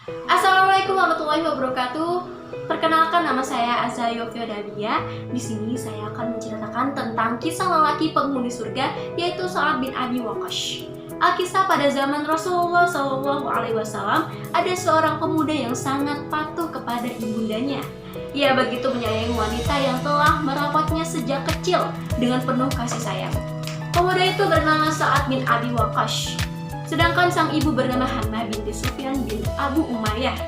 Assalamualaikum warahmatullahi wabarakatuh. Perkenalkan, nama saya Azza Yofiodabia. Di sini saya akan menceritakan tentang kisah lelaki penghuni surga, yaitu Sa'ad bin Abi Waqqas. Alkisah pada zaman Rasulullah SAW, ada seorang pemuda yang sangat patuh kepada ibundanya. Ia begitu menyayangi wanita yang telah merawatnya sejak kecil dengan penuh kasih sayang. Pemuda itu bernama Sa'ad bin Abi Waqqas. Sedangkan sang ibu bernama Hammah binti Sufyan bin Abu Umayyah.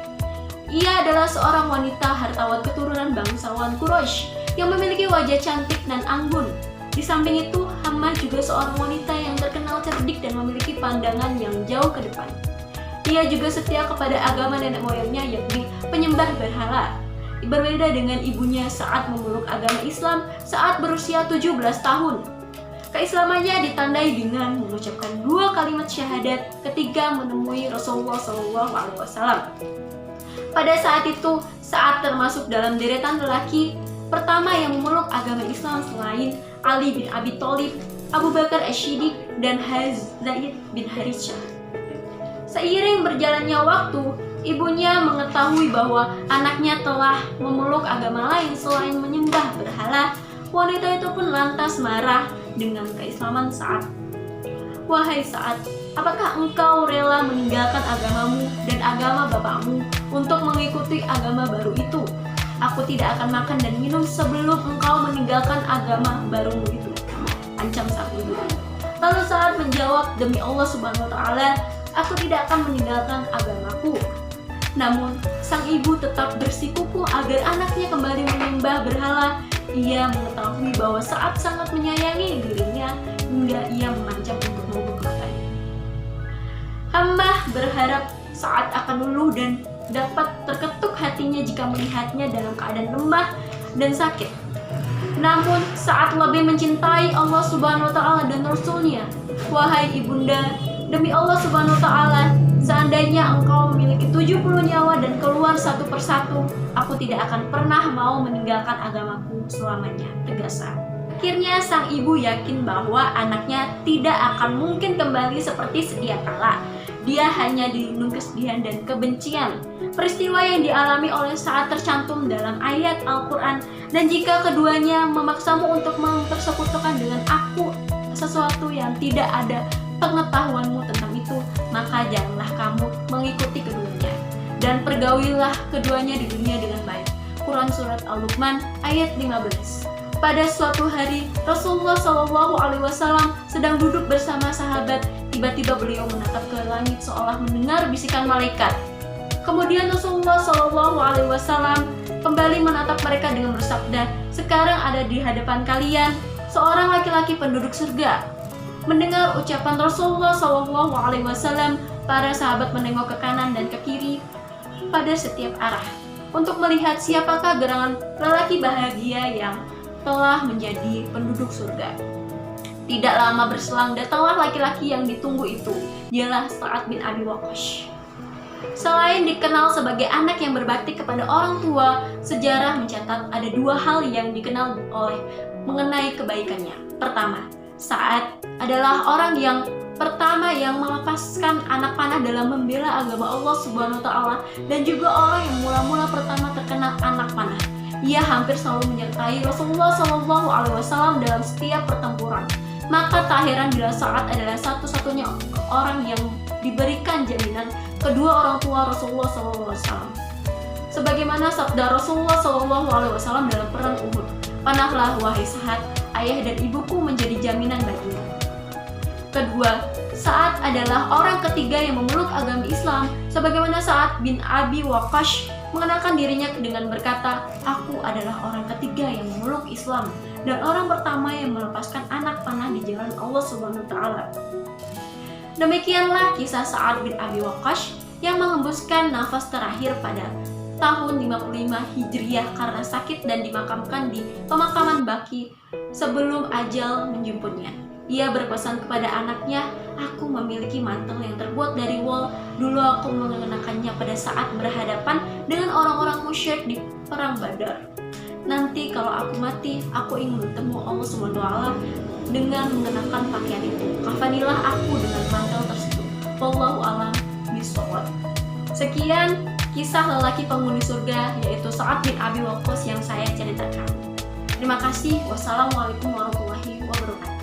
Ia adalah seorang wanita hartawan keturunan bangsawan Quraisy yang memiliki wajah cantik dan anggun. Di samping itu, Hammah juga seorang wanita yang terkenal cerdik dan memiliki pandangan yang jauh ke depan. Ia juga setia kepada agama nenek moyangnya, yakni penyembah berhala. Berbeda dengan ibunya saat memeluk agama Islam saat berusia 17 tahun. Keislamannya ditandai dengan mengucapkan 2 kalimat syahadat ketika menemui Rasulullah SAW. Pada saat itu, Sa'ad termasuk dalam deretan lelaki pertama yang memeluk agama Islam selain Ali bin Abi Thalib, Abu Bakar As-Siddiq, dan Zaid bin Harithah. Seiring berjalannya waktu, ibunya mengetahui bahwa anaknya telah memeluk agama lain selain menyembah berhala. Wanita itu pun lantas marah dengan keislaman Sa'ad. "Wahai Sa'ad, apakah engkau rela meninggalkan agamamu dan agama bapakmu untuk mengikuti agama baru itu? Aku tidak akan makan dan minum sebelum engkau meninggalkan agama barumu itu," ancam sang ibu. Lalu Sa'ad menjawab, "Demi Allah Subhanahu wa Ta'ala, aku tidak akan meninggalkan agamaku." Namun, sang ibu tetap bersikukuh agar anaknya kembali menyembah berhala. Ia mengetahui bahwa Sa'ad sangat menyayangi dirinya hingga ia mengancam untuk membunuh matanya. Hammah berharap Sa'ad akan luluh dan dapat terketuk hatinya jika melihatnya dalam keadaan lemah dan sakit. Namun Sa'ad lebih mencintai Allah Subhanahu wa Ta'ala dan Rasulnya. "Wahai ibunda, demi Allah Subhanahu wa Ta'ala, seandainya engkau memiliki 70 nyawa dan keluar satu persatu, aku tidak akan pernah mau meninggalkan agamaku selamanya," tegas Sa'ad. Akhirnya sang ibu yakin bahwa anaknya tidak akan mungkin kembali seperti sedia kala. Dia hanya dilindungi kesedihan dan kebencian. Peristiwa yang dialami oleh Sa'ad tercantum dalam ayat Al-Quran, "Dan jika keduanya memaksamu untuk mempersekutukan dengan aku sesuatu yang tidak ada pengetahuanmu tentang itu, maka janganlah kamu mengikuti keduanya, dan pergaulilah keduanya di dunia dengan baik." Quran Surat Al-Luqman ayat 15. Pada suatu hari, Rasulullah SAW sedang duduk bersama sahabat. Tiba-tiba beliau menatap ke langit seolah mendengar bisikan malaikat. Kemudian Rasulullah SAW kembali menatap mereka dengan bersabda, "Sekarang ada di hadapan kalian seorang laki-laki penduduk surga." Mendengar ucapan Rasulullah SAW, para sahabat menengok ke kanan dan ke kiri pada setiap arah untuk melihat siapakah gerangan lelaki bahagia yang telah menjadi penduduk surga. Tidak lama berselang, datanglah laki-laki yang ditunggu itu. Dialah Sa'ad bin Abi Waqqas. Selain dikenal sebagai anak yang berbakti kepada orang tua, sejarah mencatat ada 2 hal yang dikenal mengenai kebaikannya. Pertama, Sa'ad adalah orang yang pertama yang melepaskan anak panah dalam membela agama Allah Subhanahu wa Ta'ala, dan juga orang yang mula-mula pertama terkena anak panah. Ia hampir selalu menyertai Rasulullah SAW dalam setiap pertempuran. Maka tak heran bila Sa'ad adalah satu-satunya orang yang diberikan jaminan kedua orang tua Rasulullah SAW. Sebagaimana sabda Rasulullah SAW dalam perang Uhud, "Panahlah wahai Sa'ad, ayah dan ibuku menjadi jaminan bagimu." Kedua, Sa'ad adalah orang ketiga yang memeluk agama Islam, sebagaimana Sa'ad bin Abi Waqqas mengenalkan dirinya dengan berkata, "Aku adalah orang ketiga yang memeluk Islam dan orang pertama yang melepaskan anak panah di jalan Allah Subhanahu wa Ta'ala." Demikianlah kisah Sa'ad bin Abi Waqqas yang mengembuskan nafas terakhir pada tahun 55 Hijriah karena sakit dan dimakamkan di pemakaman Baqi sebelum ajal menjemputnya. Ia berpesan kepada anaknya, "Aku memiliki mantel yang terbuat dari wol. Dulu aku mengenakannya pada saat berhadapan dengan orang-orang musyrik di perang Badar. Nanti kalau aku mati, aku ingin bertemu Allah SWT dengan mengenakan pakaian itu. Kafanilah aku dengan mantel tersebut. Wallahu a'lam bishawab." Sekian kisah lelaki penghuni surga, yaitu Sa'ad bin Abi Waqqas yang saya ceritakan. Terima kasih. Wassalamualaikum warahmatullahi wabarakatuh.